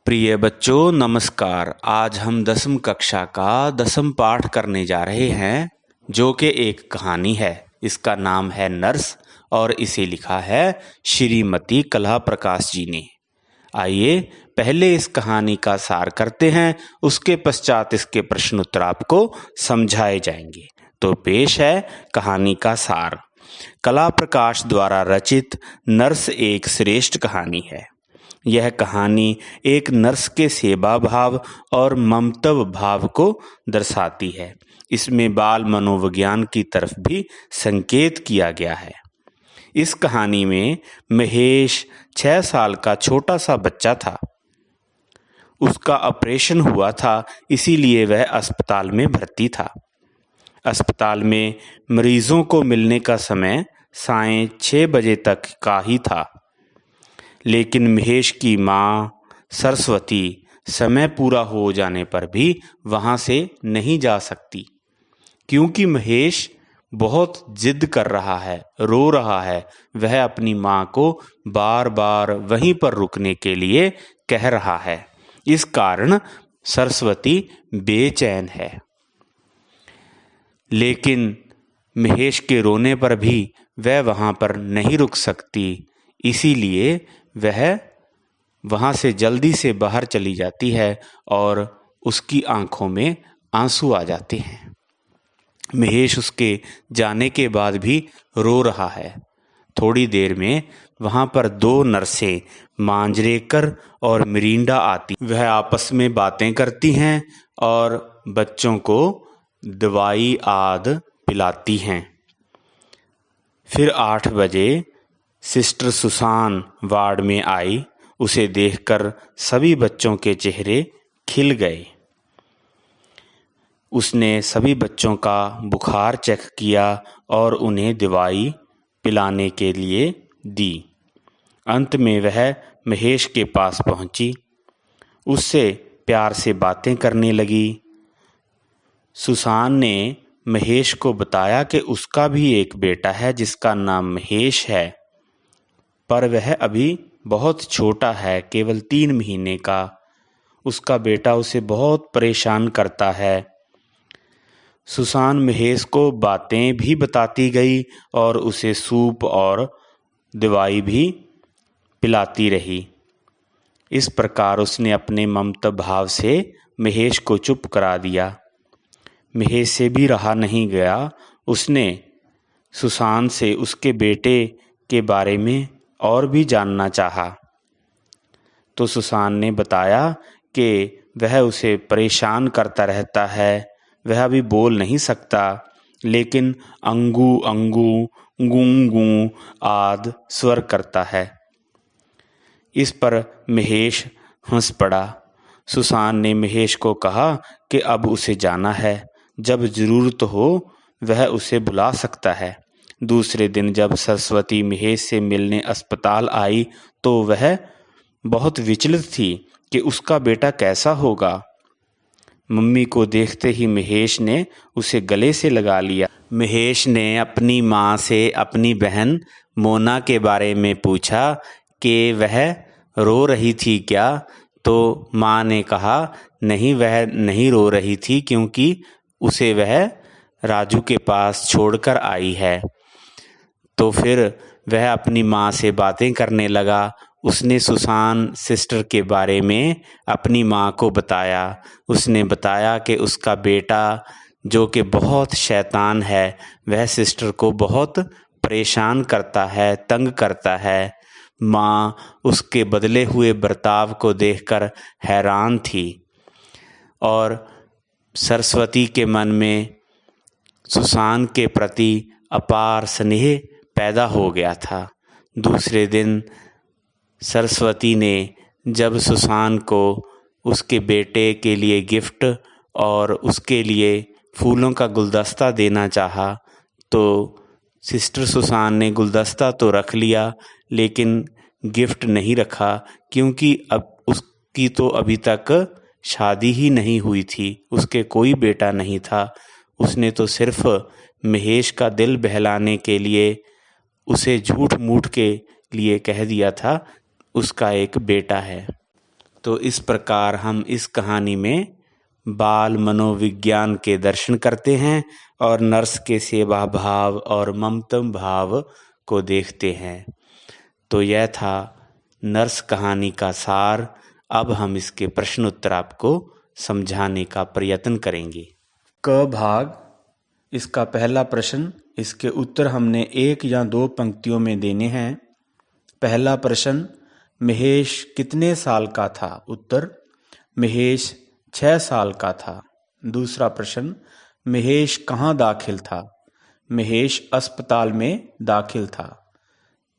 प्रिय बच्चों नमस्कार। आज हम 10वीं कक्षा का 10वां पाठ करने जा रहे हैं जो कि एक कहानी है। इसका नाम है नर्स और इसे लिखा है श्रीमती कला प्रकाश जी ने। आइए पहले इस कहानी का सार करते हैं, उसके पश्चात इसके प्रश्न उत्तर आपको समझाए जाएंगे। तो पेश है कहानी का सार। कला प्रकाश द्वारा रचित नर्स एक श्रेष्ठ कहानी है। यह कहानी एक नर्स के सेवा भाव और ममत्व भाव को दर्शाती है। इसमें बाल मनोविज्ञान की तरफ भी संकेत किया गया है। इस कहानी में महेश 6 साल का छोटा सा बच्चा था। उसका ऑपरेशन हुआ था, इसीलिए वह अस्पताल में भर्ती था। अस्पताल में मरीजों को मिलने का समय सायं 6 बजे तक का ही था, लेकिन महेश की माँ सरस्वती समय पूरा हो जाने पर भी वहाँ से नहीं जा सकती, क्योंकि महेश बहुत जिद कर रहा है, रो रहा है। वह अपनी माँ को बार बार वहीं पर रुकने के लिए कह रहा है। इस कारण सरस्वती बेचैन है, लेकिन महेश के रोने पर भी वह वहाँ पर नहीं रुक सकती, इसीलिए वह वहाँ से जल्दी से बाहर चली जाती है और उसकी आंखों में आंसू आ जाते हैं। महेश उसके जाने के बाद भी रो रहा है। थोड़ी देर में वहाँ पर 2 नर्सें मांजरेकर और मिरिंडा आती। वह आपस में बातें करती हैं और बच्चों को दवाई आदि पिलाती हैं। फिर 8 बजे सिस्टर सुसान वार्ड में आई। उसे देखकर सभी बच्चों के चेहरे खिल गए। उसने सभी बच्चों का बुखार चेक किया और उन्हें दवाई पिलाने के लिए दी। अंत में वह महेश के पास पहुंची, उससे प्यार से बातें करने लगी। सुसान ने महेश को बताया कि उसका भी एक बेटा है जिसका नाम महेश है, पर वह अभी बहुत छोटा है, केवल 3 महीने का। उसका बेटा उसे बहुत परेशान करता है। सुसान महेश को बातें भी बताती गई और उसे सूप और दवाई भी पिलाती रही। इस प्रकार उसने अपने ममता भाव से महेश को चुप करा दिया। महेश से भी रहा नहीं गया। उसने सुसान से उसके बेटे के बारे में और भी जानना चाहा, तो सुसान ने बताया कि वह उसे परेशान करता रहता है। वह अभी बोल नहीं सकता, लेकिन अंगू अंगू गूं गूं आदि स्वर करता है। इस पर महेश हंस पड़ा। सुसान ने महेश को कहा कि अब उसे जाना है, जब जरूरत हो वह उसे बुला सकता है। दूसरे दिन जब सरस्वती महेश से मिलने अस्पताल आई तो वह बहुत विचलित थी कि उसका बेटा कैसा होगा। मम्मी को देखते ही महेश ने उसे गले से लगा लिया। महेश ने अपनी माँ से अपनी बहन मोना के बारे में पूछा कि वह रो रही थी क्या, तो माँ ने कहा नहीं, वह नहीं रो रही थी, क्योंकि उसे वह राजू के पास छोड़कर आई है। तो फिर वह अपनी माँ से बातें करने लगा। उसने सुसान सिस्टर के बारे में अपनी माँ को बताया। उसने बताया कि उसका बेटा जो कि बहुत शैतान है, वह सिस्टर को बहुत परेशान करता है, तंग करता है। माँ उसके बदले हुए बर्ताव को देखकर हैरान थी और सरस्वती के मन में सुसान के प्रति अपार स्नेह पैदा हो गया था। दूसरे दिन सरस्वती ने जब सुसान को उसके बेटे के लिए गिफ्ट और उसके लिए फूलों का गुलदस्ता देना चाहा, तो सिस्टर सुसान ने गुलदस्ता तो रख लिया, लेकिन गिफ्ट नहीं रखा, क्योंकि अब उसकी तो अभी तक शादी ही नहीं हुई थी, उसके कोई बेटा नहीं था। उसने तो सिर्फ महेश का दिल बहलाने के लिए उसे झूठ मूठ के लिए कह दिया था उसका एक बेटा है। तो इस प्रकार हम इस कहानी में बाल मनोविज्ञान के दर्शन करते हैं और नर्स के सेवा भाव और ममतम भाव को देखते हैं। तो यह था नर्स कहानी का सार। अब हम इसके प्रश्न उत्तर आपको समझाने का प्रयत्न करेंगे। क भाग, इसका पहला प्रश्न, इसके उत्तर हमने 1 या 2 पंक्तियों में देने हैं। पहला प्रश्न, महेश कितने साल का था? उत्तर, महेश 6 साल का था। दूसरा प्रश्न, महेश कहाँ दाखिल था? महेश अस्पताल में दाखिल था।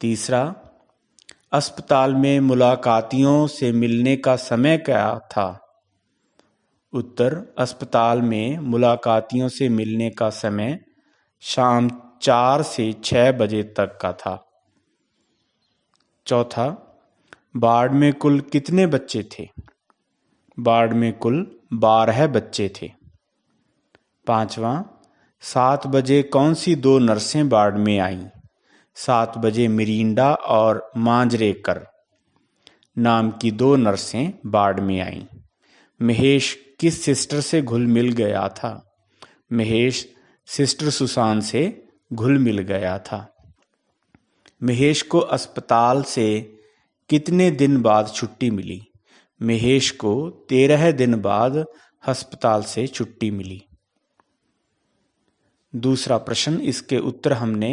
तीसरा, अस्पताल में मुलाकातियों से मिलने का समय क्या था? उत्तर, अस्पताल में मुलाकातियों से मिलने का समय शाम 4 से 6 बजे तक का था। चौथा, वार्ड में कुल कितने बच्चे थे? वार्ड में कुल 12 बच्चे थे। पांचवा, 7 बजे कौन सी 2 नर्सें वार्ड में आईं? 7 बजे मिरिंडा और मांजरेकर नाम की 2 नर्सें वार्ड में आईं। महेश किस सिस्टर से घुल मिल गया था? महेश सिस्टर सुसान से घुल मिल गया था। महेश को अस्पताल से कितने दिन बाद छुट्टी मिली? महेश को 13 दिन बाद अस्पताल से छुट्टी मिली। दूसरा प्रश्न, इसके उत्तर हमने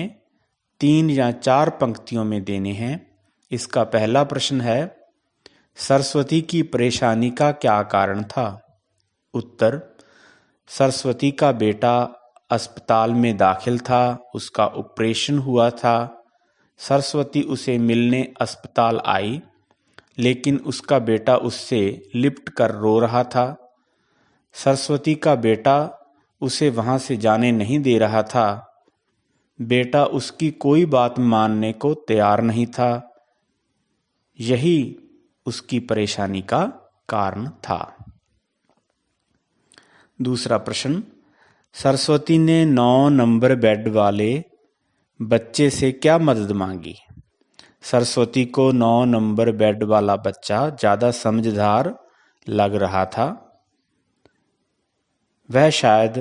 3 या 4 पंक्तियों में देने हैं। इसका पहला प्रश्न है, सरस्वती की परेशानी का क्या कारण था? उत्तर, सरस्वती का बेटा अस्पताल में दाखिल था, उसका ऑपरेशन हुआ था। सरस्वती उसे मिलने अस्पताल आई, लेकिन उसका बेटा उससे लिपट कर रो रहा था। सरस्वती का बेटा उसे वहां से जाने नहीं दे रहा था। बेटा उसकी कोई बात मानने को तैयार नहीं था। यही उसकी परेशानी का कारण था। दूसरा प्रश्न, सरस्वती ने 9 नंबर बेड वाले बच्चे से क्या मदद मांगी? सरस्वती को 9 नंबर बेड वाला बच्चा ज्यादा समझदार लग रहा था। वह शायद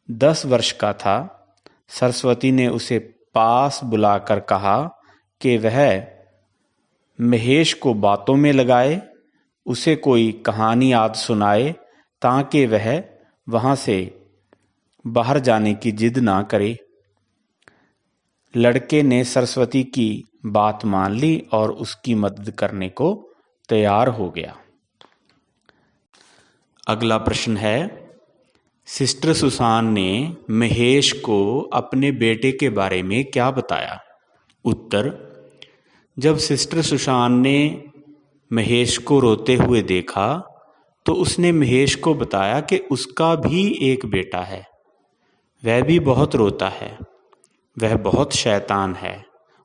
10 वर्ष का था। सरस्वती ने उसे पास बुलाकर कहा कि वह महेश को बातों में लगाए, उसे कोई कहानी याद सुनाए ताकि वह वहां से बाहर जाने की जिद ना करे। लड़के ने सरस्वती की बात मान ली और उसकी मदद करने को तैयार हो गया। अगला प्रश्न है, सिस्टर सुसान ने महेश को अपने बेटे के बारे में क्या बताया? उत्तर, जब सिस्टर सुसान ने महेश को रोते हुए देखा तो उसने महेश को बताया कि उसका भी एक बेटा है, वह भी बहुत रोता है, वह बहुत शैतान है,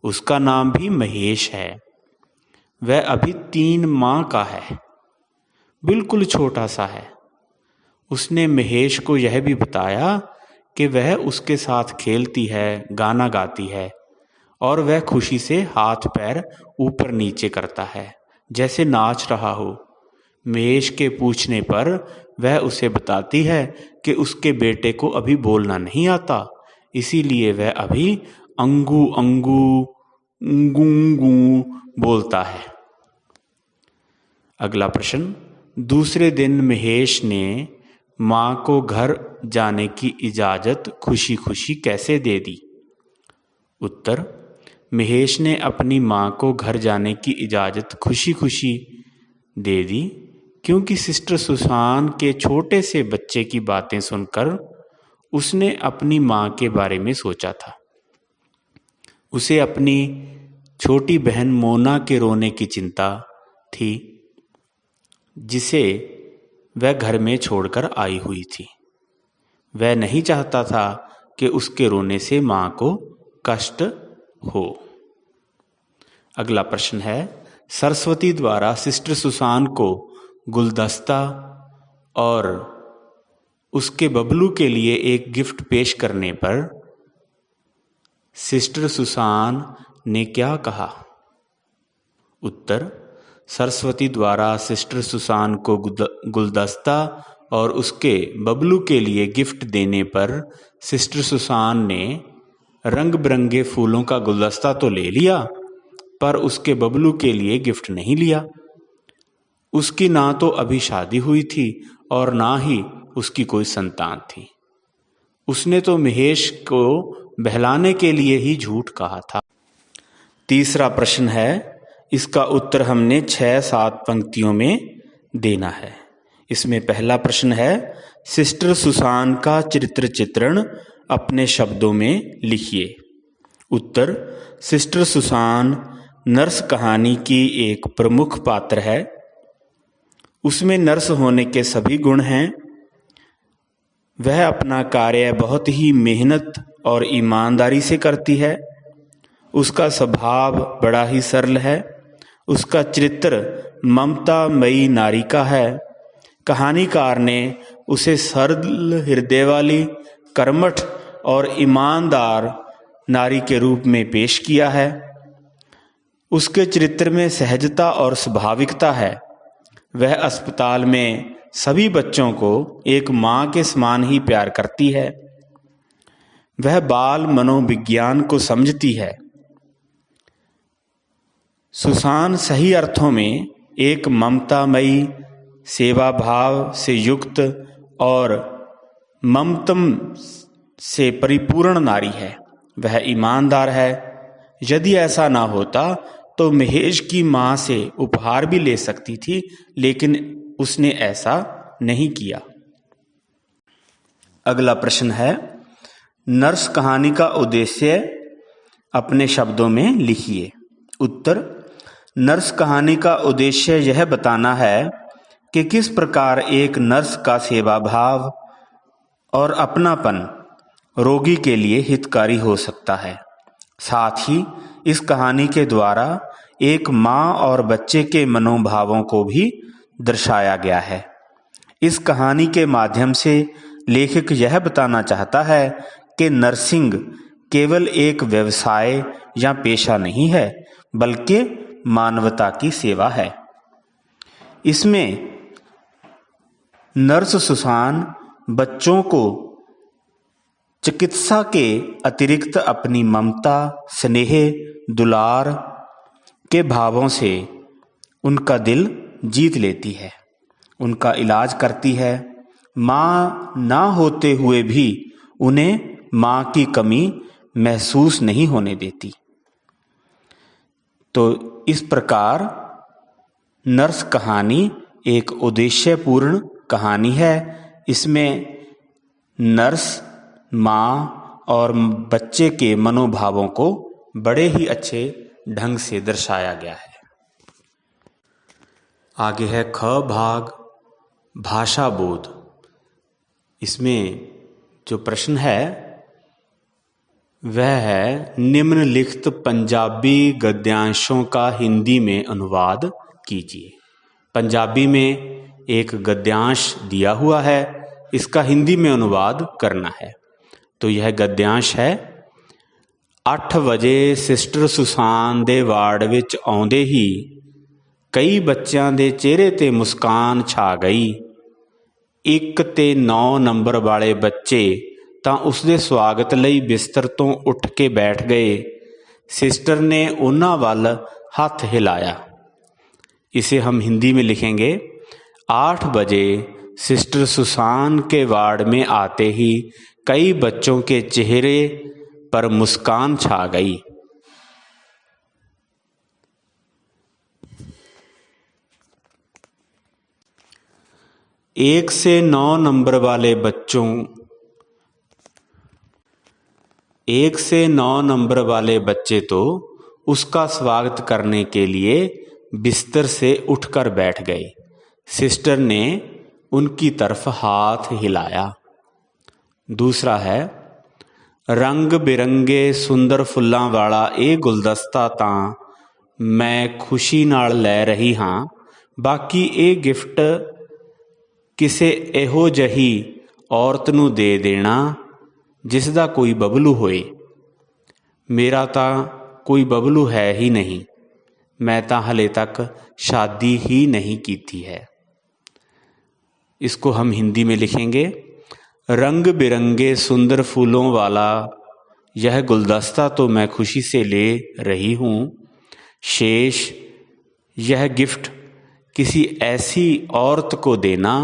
उसका नाम भी महेश है, वह अभी 3 माह का है, बिल्कुल छोटा सा है। उसने महेश को यह भी बताया कि वह उसके साथ खेलती है, गाना गाती है और वह खुशी से हाथ पैर ऊपर नीचे करता है जैसे नाच रहा हो। महेश के पूछने पर वह उसे बताती है कि उसके बेटे को अभी बोलना नहीं आता, इसीलिए वह अभी अंगू अंगू अंगू बोलता है। अगला प्रश्न, दूसरे दिन महेश ने मां को घर जाने की इजाजत खुशी खुशी कैसे दे दी? उत्तर, महेश ने अपनी मां को घर जाने की इजाजत खुशी खुशी दे दी क्योंकि सिस्टर सुसान के छोटे से बच्चे की बातें सुनकर उसने अपनी मां के बारे में सोचा था। उसे अपनी छोटी बहन मोना के रोने की चिंता थी, जिसे वह घर में छोड़कर आई हुई थी। वह नहीं चाहता था कि उसके रोने से मां को कष्ट हो। अगला प्रश्न है, सरस्वती द्वारा सिस्टर सुसान को गुलदस्ता और उसके बबलू के लिए एक गिफ्ट पेश करने पर सिस्टर सुसान ने क्या कहा? उत्तर, सरस्वती द्वारा सिस्टर सुसान को गुलदस्ता और उसके बबलू के लिए गिफ्ट देने पर सिस्टर सुसान ने रंग बिरंगे फूलों का गुलदस्ता तो ले लिया, पर उसके बबलू के लिए गिफ्ट नहीं लिया। उसकी ना तो अभी शादी हुई थी और ना ही उसकी कोई संतान थी। उसने तो महेश को बहलाने के लिए ही झूठ कहा था। तीसरा प्रश्न है, इसका उत्तर हमने 6-7 पंक्तियों में देना है। इसमें पहला प्रश्न है, सिस्टर सुसान का चरित्र चित्रण अपने शब्दों में लिखिए। उत्तर, सिस्टर सुसान नर्स कहानी की एक प्रमुख पात्र है। उसमें नर्स होने के सभी गुण हैं। वह अपना कार्य बहुत ही मेहनत और ईमानदारी से करती है। उसका स्वभाव बड़ा ही सरल है। उसका चरित्र ममतामयी नारी का है। कहानीकार ने उसे सरल हृदय वाली, कर्मठ और ईमानदार नारी के रूप में पेश किया है। उसके चरित्र में सहजता और स्वाभाविकता है। वह अस्पताल में सभी बच्चों को एक माँ के समान ही प्यार करती है। वह बाल मनोविज्ञान को समझती है। सुसान सही अर्थों में एक ममतामयी, सेवा भाव से युक्त और ममतम से परिपूर्ण नारी है। वह ईमानदार है। यदि ऐसा ना होता तो महेश की मां से उपहार भी ले सकती थी, लेकिन उसने ऐसा नहीं किया। अगला प्रश्न है, नर्स कहानी का उद्देश्य अपने शब्दों में लिखिए। उत्तर, नर्स कहानी का उद्देश्य यह बताना है कि किस प्रकार एक नर्स का सेवा भाव और अपनापन रोगी के लिए हितकारी हो सकता है। साथ ही इस कहानी के द्वारा एक माँ और बच्चे के मनोभावों को भी दर्शाया गया है। इस कहानी के माध्यम से लेखक यह बताना चाहता है कि नर्सिंग केवल एक व्यवसाय या पेशा नहीं है, बल्कि मानवता की सेवा है। इसमें नर्स सुसान बच्चों को चिकित्सा के अतिरिक्त अपनी ममता, स्नेह, दुलार के भावों से उनका दिल जीत लेती है, उनका इलाज करती है। माँ ना होते हुए भी उन्हें माँ की कमी महसूस नहीं होने देती। तो इस प्रकार नर्स कहानी एक उद्देश्यपूर्ण कहानी है। इसमें नर्स, माँ और बच्चे के मनोभावों को बड़े ही अच्छे ढंग से दर्शाया गया है। आगे है ख भाग, भाषा बोध। इसमें जो प्रश्न है वह है, निम्नलिखित पंजाबी गद्यांशों का हिंदी में अनुवाद कीजिए। पंजाबी में एक गद्यांश दिया हुआ है, इसका हिंदी में अनुवाद करना है। तो यह गद्यांश है, 8 वजे सिस्टर सुसान दे वार्ड विच आउंदे ही कई बच्चों के चेहरे ते मुस्कान छा गई। 1 ते 9 नंबर वाले बच्चे ਤਾਂ ਉਸਦੇ ਸਵਾਗਤ ਲਈ ਬਿਸਤਰ ਤੋਂ ਉੱਠ ਕੇ ਬੈਠ ਗਏ। सिस्टर ने उन्हां वाल हाथ हिलाया। इसे हम हिंदी में लिखेंगे, 8 बजे सिस्टर सुसान के वार्ड में आते ही कई बच्चों के चेहरे पर मुस्कान छा गई। एक से 9 नंबर वाले बच्चों 1 से 9 नंबर वाले बच्चे तो उसका स्वागत करने के लिए बिस्तर से उठकर बैठ गए। सिस्टर ने उनकी तरफ हाथ हिलाया। दूसरा है, रंग बिरंगे सुंदर फुल्लां वाला ये गुलदस्ता तां मैं खुशी नाल लै रही हाँ, बाकी ये गिफ्ट किसे इहो जही औरत नूं दे देना जिसदा कोई बबलू होए। मेरा तां कोई बबलू है ही नहीं। मैं ਤਾਂ हले तक शादी ही नहीं की थी है। इसको हम हिंदी में लिखेंगे। रंग बिरंगे सुंदर फूलों वाला यह गुलदस्ता तो मैं खुशी से ले रही हूँ, शेष यह गिफ्ट किसी ऐसी औरत को देना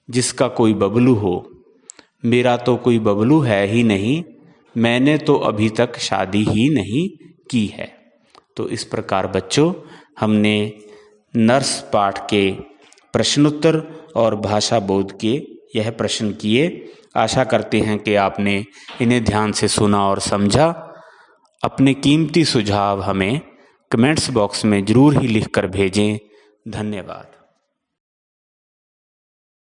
जिसका कोई बबलू हो। मेरा तो कोई बबलू है ही नहीं, मैंने तो अभी तक शादी ही नहीं की है। तो इस प्रकार बच्चों हमने नर्स पाठ के प्रश्नोत्तर और भाषा बोध के यह प्रश्न किए। आशा करते हैं कि आपने इन्हें ध्यान से सुना और समझा। अपने कीमती सुझाव हमें कमेंट्स बॉक्स में ज़रूर ही लिखकर भेजें। धन्यवाद।